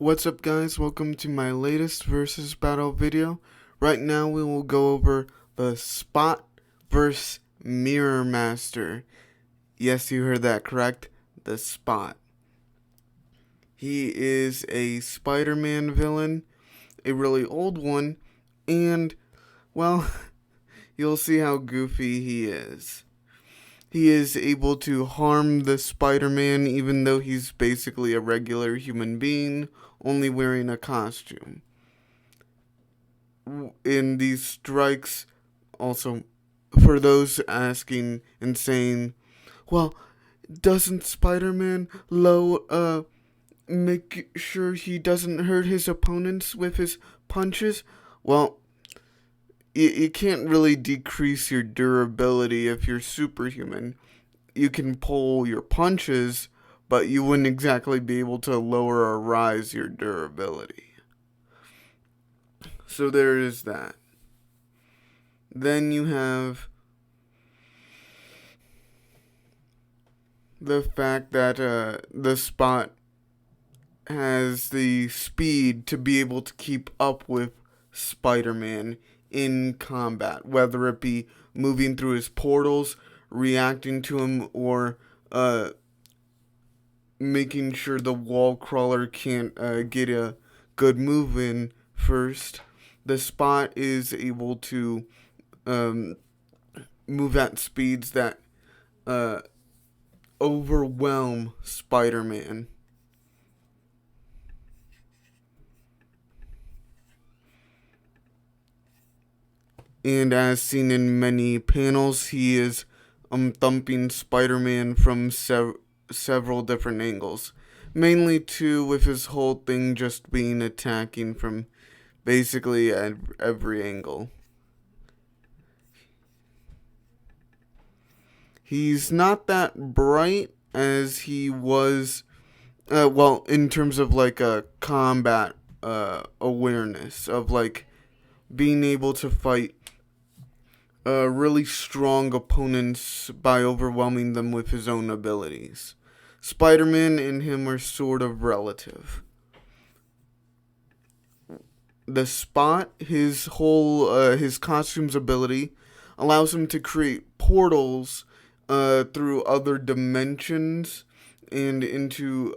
What's up, guys? Welcome to my latest versus battle video. Right now we will go over the Spot vs Mirror Master. Yes, you heard that correct. The Spot. He is a Spider-Man villain, a really old one, and, well, you'll see how goofy he is. He is able to harm the Spider-Man even though he's basically a regular human being, only wearing a costume. In these strikes, also, for those asking and saying, well, doesn't Spider-Man make sure he doesn't hurt his opponents with his punches? Well, you can't really decrease your durability if you're superhuman. You can pull your punches, but you wouldn't exactly be able to lower or rise your durability. So there is that. Then you have the fact that the Spot has the speed to be able to keep up with Spider-Man in combat, whether it be moving through his portals, reacting to him, or making sure the wall crawler can't get a good move in first. The Spot is able to move at speeds that overwhelm Spider-Man. And as seen in many panels, he is thumping Spider-Man from several different angles. Mainly two, with his whole thing just being attacking from basically at every angle. He's not that bright as he was, in terms of like a combat awareness of like being able to fight really strong opponents by overwhelming them with his own abilities. Spider-Man and him are sort of relative. The Spot, his costume's ability allows him to create portals through other dimensions and into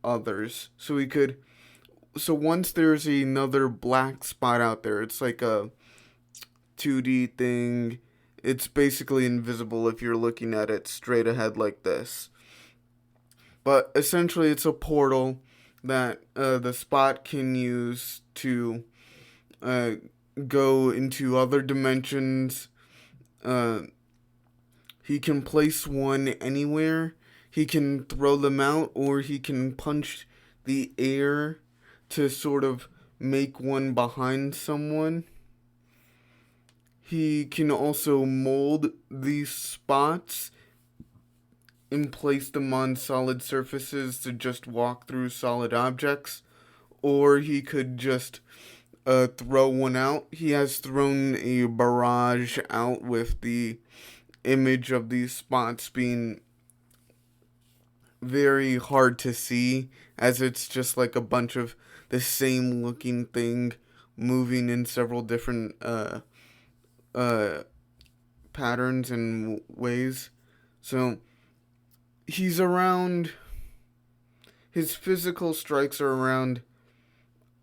others. So once there's another black spot out there, it's like a 2D thing. It's basically invisible if you're looking at it straight ahead like this. But essentially, it's a portal that the Spot can use to go into other dimensions. He can place one anywhere. He can throw them out, or he can punch the air to sort of make one behind someone. He can also mold these spots and place them on solid surfaces to just walk through solid objects, or he could just throw one out. He has thrown a barrage out with the image of these spots being very hard to see, as it's just like a bunch of the same looking thing moving in several different patterns and ways. So he's around, his physical strikes are around,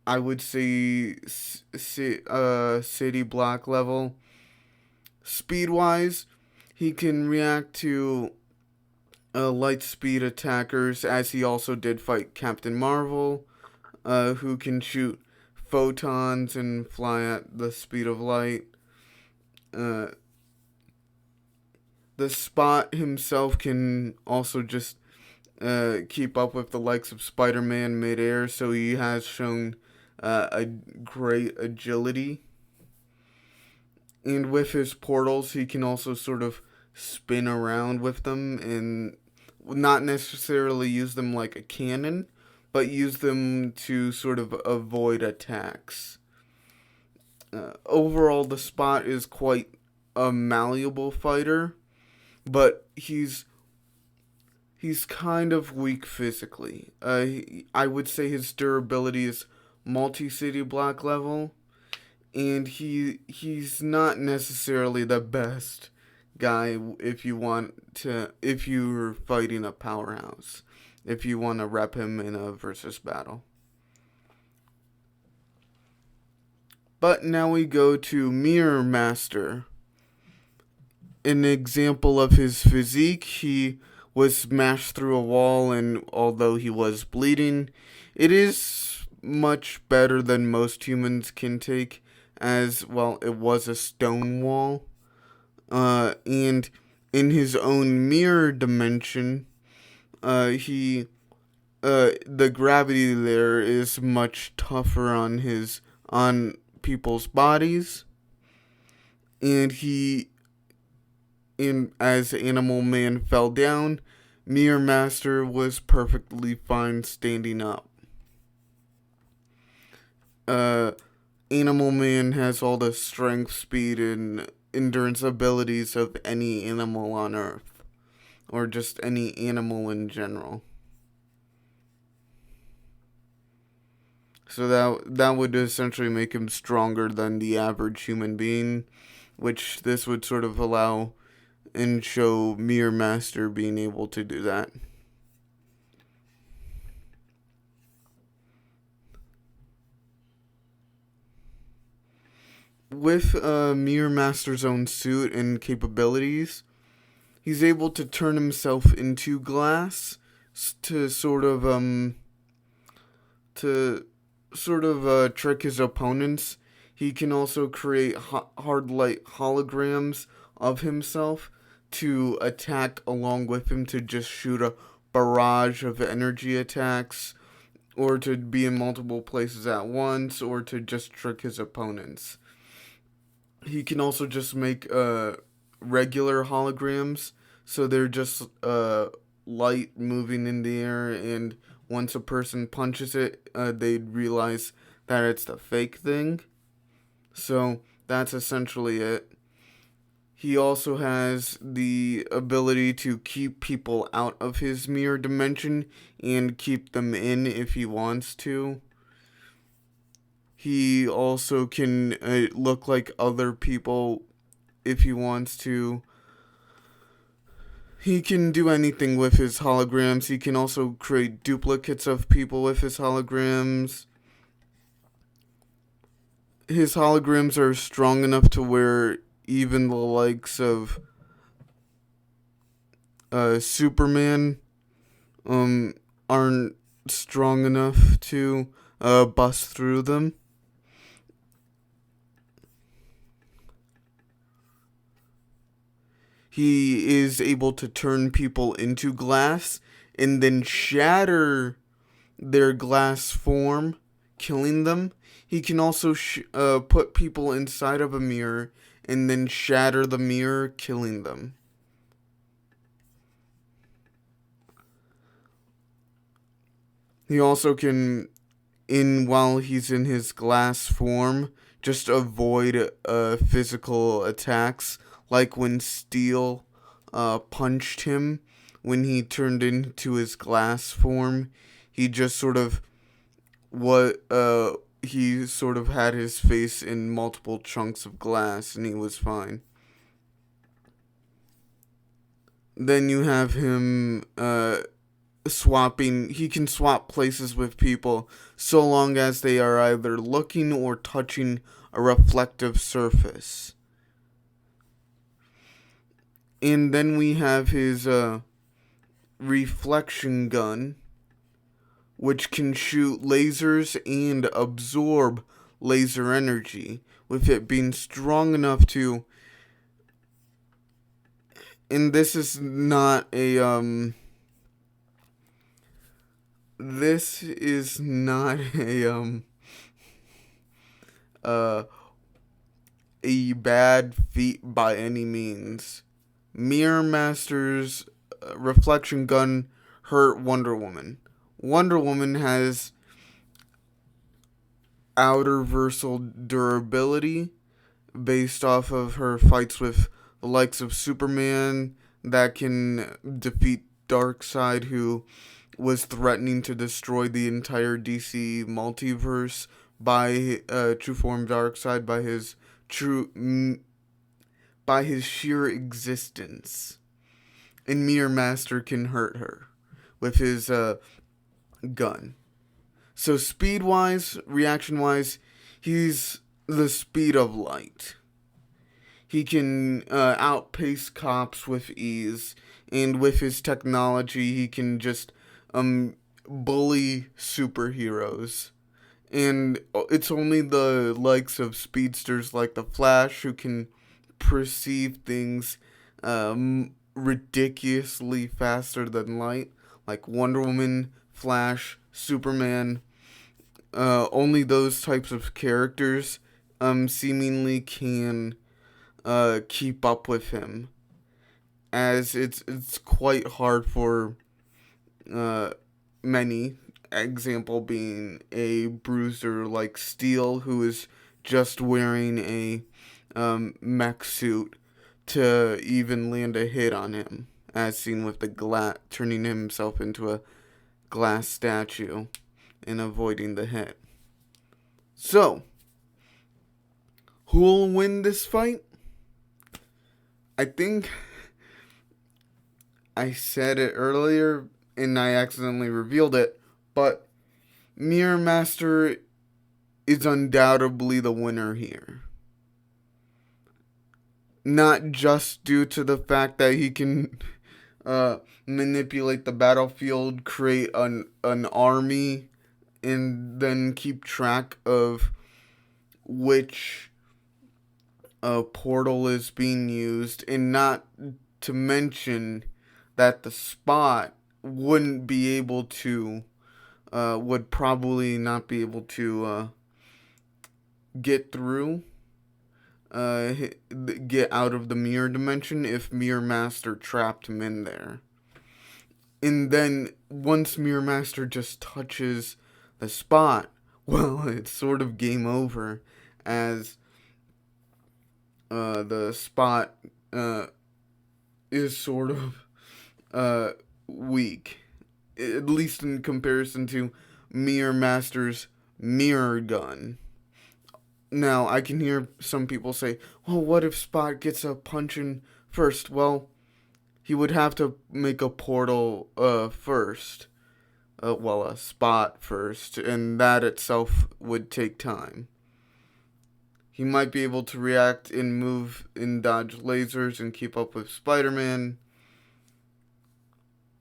I would say, City Block level. Speed wise, he can react to light speed attackers, as he also did fight Captain Marvel, who can shoot photons and fly at the speed of light. The Spot himself can also just keep up with the likes of Spider-Man midair, so he has shown a great agility. And with his portals, he can also sort of spin around with them and not necessarily use them like a cannon, but use them to sort of avoid attacks. Overall, the Spot is quite a malleable fighter, but he's he's kind of weak physically. I would say his durability is multi-city black level, and he's not necessarily the best guy if you're fighting a powerhouse, if you want to rep him in a versus battle. But now we go to Mirror Master. An example of his physique, he was smashed through a wall, and although he was bleeding, it is much better than most humans can take, as well, it was a stone wall. And in his own mirror dimension, the gravity there is much tougher on people's bodies, and as Animal Man fell down, Mirror Master was perfectly fine standing up. Animal Man has all the strength, speed, and endurance abilities of any animal on Earth, or just any animal in general. So that would essentially make him stronger than the average human being, which this would sort of allow and show Mirror Master being able to do that. With Mirror Master's own suit and capabilities, he's able to turn himself into glass to sort of trick his opponents. He can also create hard light holograms of himself to attack along with him, to just shoot a barrage of energy attacks, or to be in multiple places at once, or to just trick his opponents. He can also just make regular holograms, so they're just light moving in the air, and once a person punches it, they'd realize that it's the fake thing. So that's essentially it. He also has the ability to keep people out of his mirror dimension and keep them in if he wants to. He also can look like other people if he wants to. He can do anything with his holograms. He can also create duplicates of people with his holograms. His holograms are strong enough to where even the likes of Superman aren't strong enough to bust through them. He is able to turn people into glass and then shatter their glass form, killing them. He can also put people inside of a mirror and then shatter the mirror, killing them. He also can, while he's in his glass form, just avoid physical attacks, like when Steel punched him when he turned into his glass form. He just sort of he sort of had his face in multiple chunks of glass, and he was fine. Then you have him swapping. He can swap places with people so long as they are either looking or touching a reflective surface. And then we have his reflection gun, which can shoot lasers and absorb laser energy, with it being strong enough to. And this is not a a bad feat by any means. Mirror Master's reflection gun hurt Wonder Woman. Wonder Woman has outerversal durability based off of her fights with the likes of Superman that can defeat Darkseid, who was threatening to destroy the entire DC multiverse by true form Darkseid by his sheer existence. And Mirror Master can hurt her with his gun. So speed-wise, reaction-wise, he's the speed of light. He can outpace cops with ease, and with his technology, he can just bully superheroes. And it's only the likes of speedsters like the Flash who can perceive things ridiculously faster than light, like Wonder Woman, Flash, Superman. Only those types of characters seemingly can keep up with him, as it's quite hard for many. Example being a bruiser like Steel, who is just wearing a mech suit to even land a hit on him, as seen with the turning himself into a glass statue and avoiding the hit. So, who'll win this fight? I think I said it earlier and I accidentally revealed it, but Mirror Master is undoubtedly the winner here. Not just due to the fact that he can manipulate the battlefield, create an army, and then keep track of which portal is being used, and not to mention that the Spot wouldn't be able to, would probably not be able to get through, get out of the mirror dimension if Mirror Master trapped him in there. And then once Mirror Master just touches the Spot, well, it's sort of game over, as the Spot is sort of weak, at least in comparison to Mirror Master's mirror gun. Now, I can hear some people say, well, what if Spot gets a punch in first? Well, he would have to make a portal first. A spot first, and that itself would take time. He might be able to react and move and dodge lasers and keep up with Spider-Man,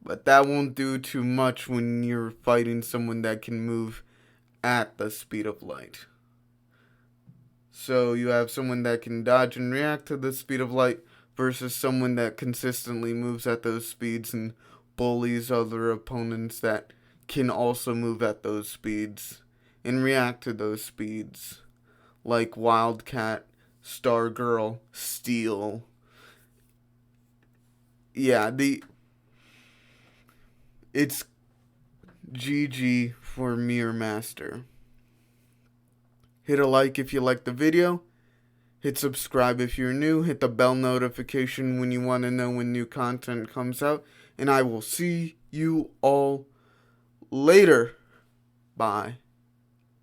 but that won't do too much when you're fighting someone that can move at the speed of light. So you have someone that can dodge and react to the speed of light versus someone that consistently moves at those speeds and bullies other opponents that can also move at those speeds and react to those speeds, like Wildcat, Stargirl, Steel. Yeah, it's GG for Mirror Master. Hit a like if you liked the video. Hit subscribe if you're new. Hit the bell notification when you want to know when new content comes out. And I will see you all later. Bye.